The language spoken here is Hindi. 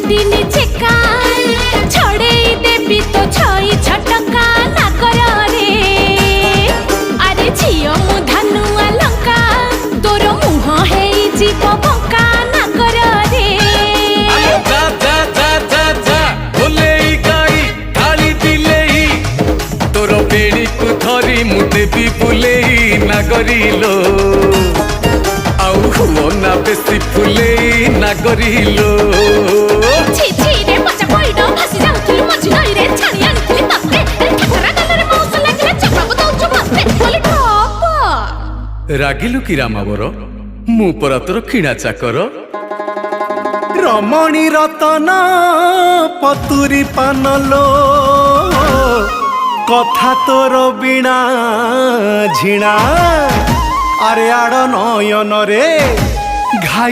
दिनी चेका छड़े देवी तो छई छटका ना कर रे अरे झियो मु धनुआ लंका तोर मुह है जीव बंका ना कर रे जा जा जा जा जा बोले गाई गाली दिले तोर बेड़ी को धरी मु देवी बुले ना गरिलो आउ हुओ ना बेसी फुले ना गरिलो छि छि रे मजा पइडो भासी जाउथुलु मझी नई रे छाणी आनिथिलि तते ठकरा गलरे मौस लागिले चकराबो दउछु मस्ते बोली ठप रागिलु कि रामावर मु परा तोर किणा चाकर रमणी रतन पतुरी पानलो कथा तोर बिना झिणा अरे आड़ नयन रे घाई